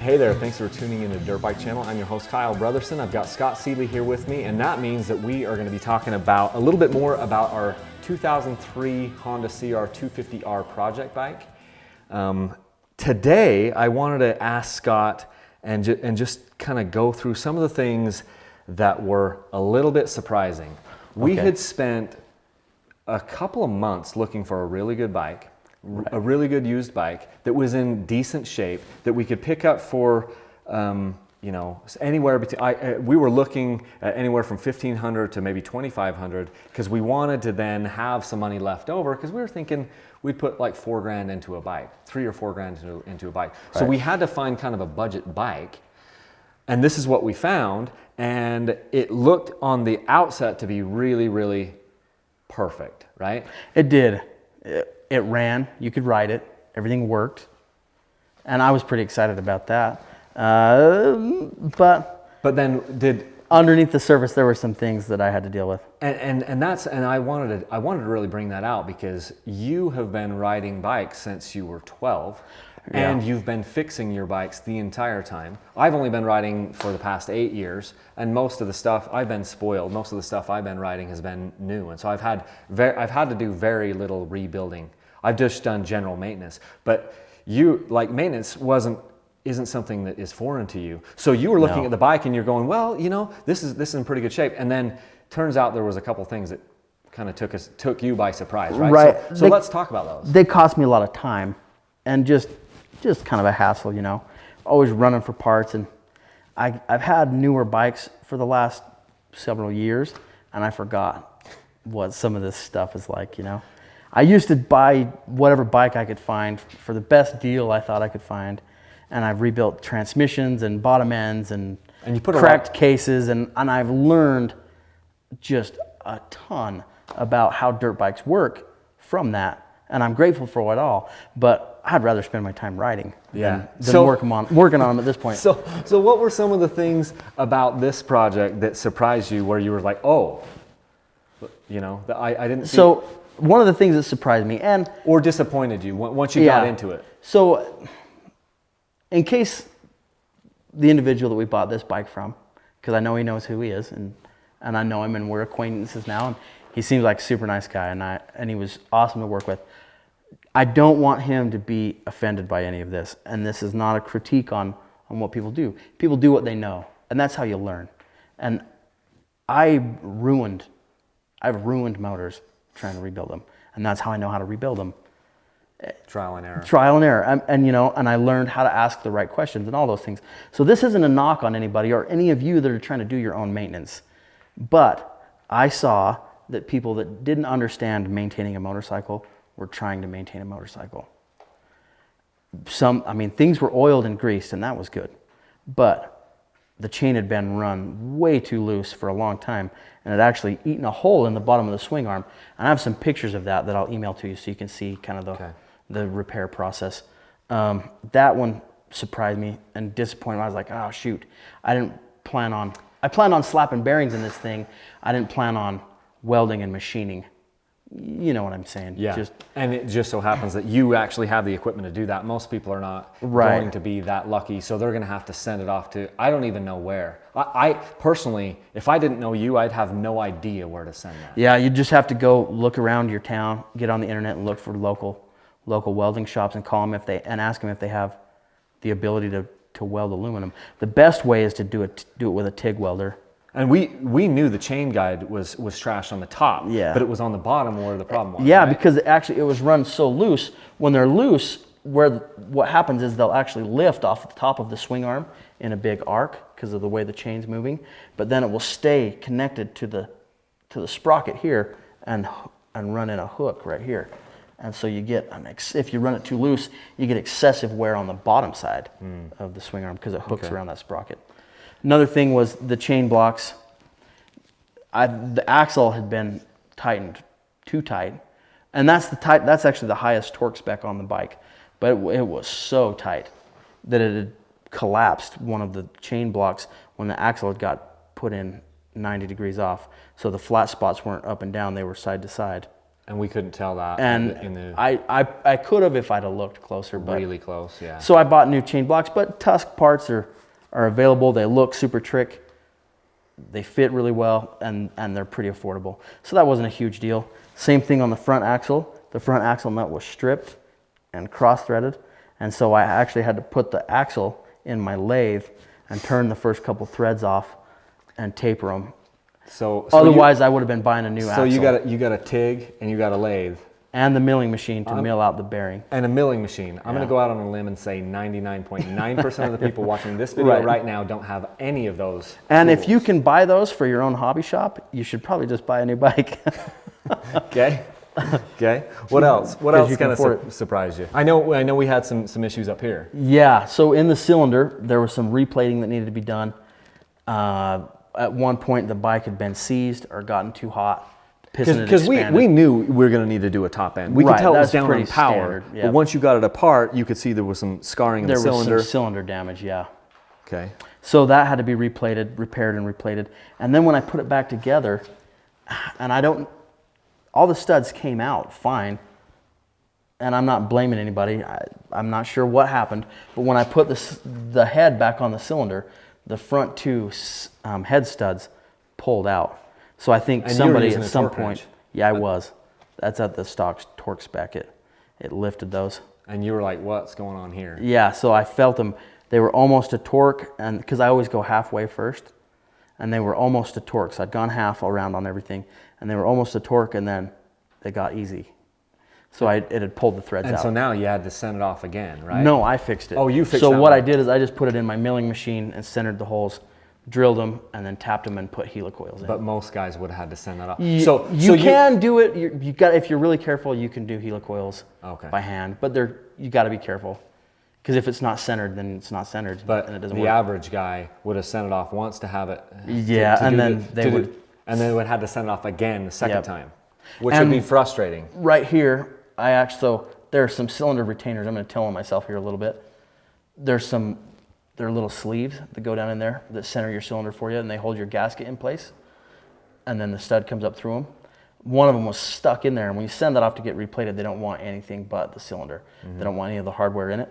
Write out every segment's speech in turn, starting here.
Hey there, thanks for tuning in to Dirt Bike Channel. I'm your host, Kyle Brotherson. I've got Scott Seeley here with me, and that means that we are going to be talking about a little bit more about our 2003 Honda CR 250R project bike. Today, I wanted to ask Scott and just kind of go through some of the things that were a little bit surprising. We had spent a couple of months looking for a really good bike, a really good used bike that was in decent shape that we could pick up for, you know, anywhere between. We were looking at anywhere from $1,500 to maybe $2,500 because we wanted to then have some money left over because we were thinking we'd put like $4,000 into a bike, $3,000 or $4,000 into a bike. Right. So we had to find kind of a budget bike, and this is what we found, and it looked on the outset to be really, really perfect, right? It did. It ran, you could ride it, everything worked, and I was pretty excited about that. But then underneath the surface there were some things that I had to deal with. And I wanted to really bring that out because you have been riding bikes since you were 12. Yeah. And you've been fixing your bikes the entire time. I've only been riding for the past 8 years, and most of the stuff I've been spoiled. Most of the stuff I've been riding has been new, and so I've had to do very little rebuilding. I've just done general maintenance, but maintenance isn't something that is foreign to you. So you were looking at the bike and you're going, well, you know, this is in pretty good shape, and then turns out there was a couple things that kind of took you by surprise, right? Right. So let's talk about those. They cost me a lot of time, and just kind of a hassle, you know, always running for parts. And I've had newer bikes for the last several years, and I forgot what some of this stuff is like, you know. I used to buy whatever bike I could find for the best deal I thought I could find, and I've rebuilt transmissions and bottom ends and you put cracked cases, and I've learned just a ton about how dirt bikes work from that, and I'm grateful for it all, but I'd rather spend my time riding than working on them at this point. So what were some of the things about this project that surprised you where you were like, oh, you know, I didn't see? So one of the things that surprised me or disappointed you once you got into it. So in case the individual that we bought this bike from, because I know he knows who he is, and I know him, and we're acquaintances now, and he seems like a super nice guy, and he was awesome to work with. I don't want him to be offended by any of this, and this is not a critique on what people do. People do what they know, and that's how you learn. And I've ruined motors trying to rebuild them, and that's how I know how to rebuild them. Trial and error. Trial and error, and you know, and I learned how to ask the right questions and all those things. So this isn't a knock on anybody or any of you that are trying to do your own maintenance, but I saw that people that didn't understand maintaining a motorcycle were trying to maintain a motorcycle. Things were oiled and greased, and that was good, but the chain had been run way too loose for a long time, and had actually eaten a hole in the bottom of the swing arm. And I have some pictures of that I'll email to you so you can see kind of the repair process. That one surprised me and disappointed. I was like, oh shoot, I planned on slapping bearings in this thing. I didn't plan on welding and machining. You know what I'm saying? Yeah. And it just so happens that you actually have the equipment to do that. Most people are not going to be that lucky, so they're going to have to send it off to, I don't even know where. I personally, if I didn't know you, I'd have no idea where to send that. Yeah, you just have to go look around your town, get on the internet and look for local welding shops and call them and ask them if they have the ability to weld aluminum. The best way is to do it with a TIG welder. And we knew the chain guide was trashed on the top, but it was on the bottom where the problem was. Yeah, right? Because it was run so loose. When they're loose, what happens is they'll actually lift off the top of the swing arm in a big arc because of the way the chain's moving, but then it will stay connected to the sprocket here and run in a hook right here. And so you get, if you run it too loose, you get excessive wear on the bottom side of the swing arm because it hooks around that sprocket. Another thing was the chain blocks. The axle had been tightened too tight, and that's actually the highest torque spec on the bike, but it was so tight that it had collapsed one of the chain blocks when the axle had got put in 90 degrees off. So the flat spots weren't up and down; they were side to side. And we couldn't tell that. And I could have if I'd have looked closer. But really close, yeah. So I bought new chain blocks, but Tusk parts are available. They look super trick. They fit really well, and they're pretty affordable. So that wasn't a huge deal. Same thing on the front axle. The front axle nut was stripped and cross-threaded. And so I actually had to put the axle in my lathe and turn the first couple threads off and taper them. So otherwise, I would have been buying a new axle. So you got a TIG and you got a lathe. And the milling machine to mill out the bearing. And a milling machine. I'm going to go out on a limb and say 99.9% of the people watching this video right now don't have any of those And tools. if you can buy those for your own hobby shop, you should probably just buy a new bike. Okay. Okay. What else? What else kind of surprised you? I know we had some issues up here. Yeah. So in the cylinder, there was some replating that needed to be done. At one point, the bike had been seized or gotten too hot. Because we knew we were going to need to do a top end. We could tell it was down on power. Standard, but once you got it apart, you could see there was some scarring in the cylinder. There was some cylinder damage, yeah. Okay. So that had to be repaired and replated. And then when I put it back together, and all the studs came out fine. And I'm not blaming anybody. I'm not sure what happened. But when I put the head back on the cylinder, the front two head studs pulled out. So I think somebody at some point, I was. That's at the stock torque spec. It lifted those. And you were like, "What's going on here?" Yeah. So I felt them. They were almost a torque, and because I always go halfway first, and they were almost a torque. So I'd gone half around on everything, and they were almost a torque, and then they got easy. So it had pulled the threads out. And so now you had to send it off again, right? No, I fixed it. Oh, you fixed it. So what I did is I just put it in my milling machine and centered the holes, drilled them, and then tapped them and put helicoils in. But most guys would have had to send that off. So you can do it. You got, if you're really careful, you can do helicoils by hand. But you got to be careful, because if it's not centered, then it's not centered. But and it doesn't the work. average guy would have sent it off once to have it. And then they would have to send it off again the second time, which would be frustrating. Right here, so there are some cylinder retainers. I'm going to tell on myself here a little bit. There are little sleeves that go down in there that center your cylinder for you, and they hold your gasket in place. And then the stud comes up through them. One of them was stuck in there, and when you send that off to get replated, they don't want anything but the cylinder. Mm-hmm. They don't want any of the hardware in it.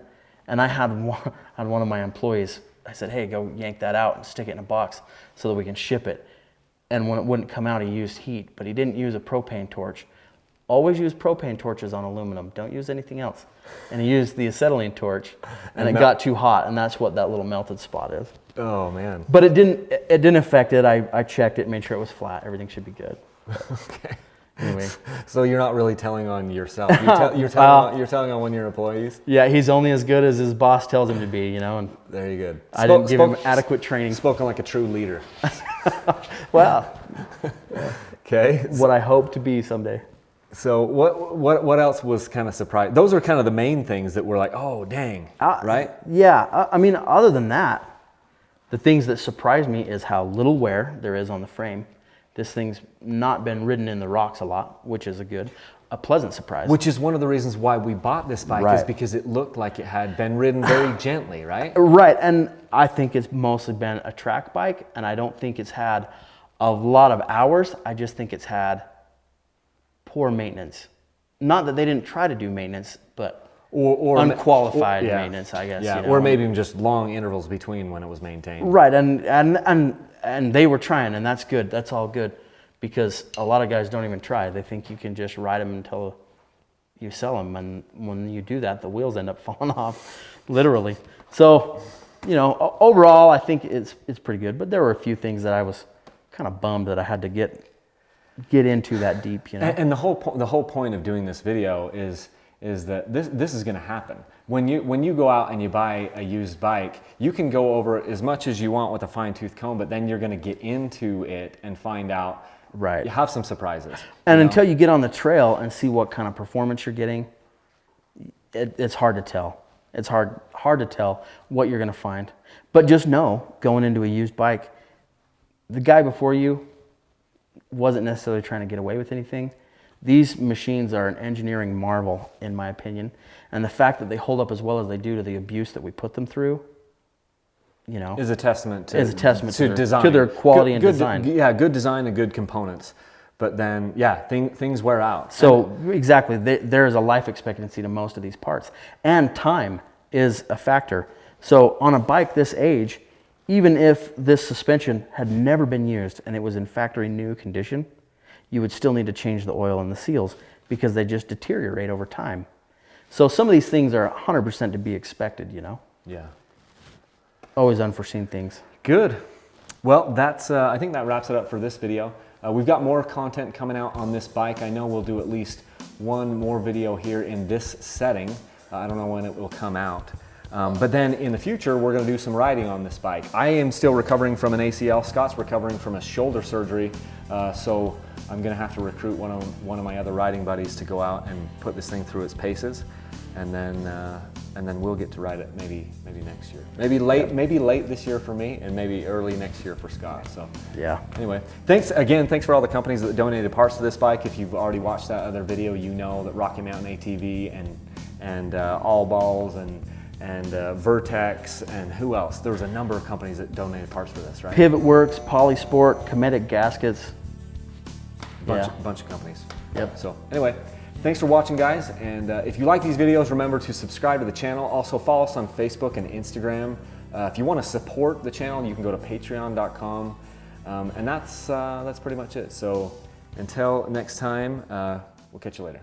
And I had one of my employees, I said, "Hey, go yank that out and stick it in a box so that we can ship it." And when it wouldn't come out, he used heat, but he didn't use a propane torch. Always use propane torches on aluminum. Don't use anything else. And he used the acetylene torch, and it got too hot, and that's what that little melted spot is. Oh man! But it didn't affect it. I checked it, made sure it was flat. Everything should be good. Okay. Anyway, so you're not really telling on yourself. You're telling on one of your employees. Yeah, he's only as good as his boss tells him to be. And very good. I didn't give him adequate training. Spoken like a true leader. Well, okay. What I hope to be someday. So what else was kind of surprising? Those are kind of the main things that were like, oh dang, right? Yeah, I mean, other than that, the things that surprised me is how little wear there is on the frame. This thing's not been ridden in the rocks a lot, which is a pleasant surprise. Which is one of the reasons why we bought this bike, is because it looked like it had been ridden very gently, right? Right, and I think it's mostly been a track bike, and I don't think it's had a lot of hours. I just think it's had poor maintenance. Not that they didn't try to do maintenance, but or unqualified maintenance, I guess. Yeah, or maybe just long intervals between when it was maintained. Right, and they were trying, and that's good. That's all good, because a lot of guys don't even try. They think you can just ride them until you sell them, and when you do that, the wheels end up falling off, literally. So, overall, I think it's pretty good. But there were a few things that I was kind of bummed that I had to get into that deep, And the whole point of doing this video is that this is going to happen. When you go out and you buy a used bike, you can go over as much as you want with a fine-tooth comb, but then you're going to get into it and find out. Right. You have some surprises. And until you get on the trail and see what kind of performance you're getting, it's hard to tell. It's hard to tell what you're going to find. But just know, going into a used bike, the guy before you wasn't necessarily trying to get away with anything. These machines are an engineering marvel, in my opinion. And the fact that they hold up as well as they do to the abuse that we put them through, is a testament to design, to their quality and design. Yeah, good design and good components. but then, yeah, things wear out. So exactly, there is a life expectancy to most of these parts, and time is a factor. So on a bike this age, even if this suspension had never been used and it was in factory new condition, you would still need to change the oil and the seals because they just deteriorate over time. So some of these things are 100% to be expected, you know? Yeah. Always unforeseen things. Good. Well, that's I think that wraps it up for this video. We've got more content coming out on this bike. I know we'll do at least one more video here in this setting. I don't know when it will come out. But then in the future, we're going to do some riding on this bike. I am still recovering from an ACL. Scott's recovering from a shoulder surgery. So I'm going to have to recruit one of my other riding buddies to go out and put this thing through its paces. And then we'll get to ride it maybe next year. Maybe late this year for me, and maybe early next year for Scott. So yeah. Anyway, thanks for all the companies that donated parts to this bike. If you've already watched that other video, you know that Rocky Mountain ATV and All Balls and Vertex and who else? There was a number of companies that donated parts for this, right? Pivot Works, Polysport, Cometic Gaskets. Bunch of companies. Yep. So anyway, thanks for watching, guys. And if you like these videos, remember to subscribe to the channel. Also follow us on Facebook and Instagram. If you want to support the channel, you can go to patreon.com. And that's pretty much it. So until next time, we'll catch you later.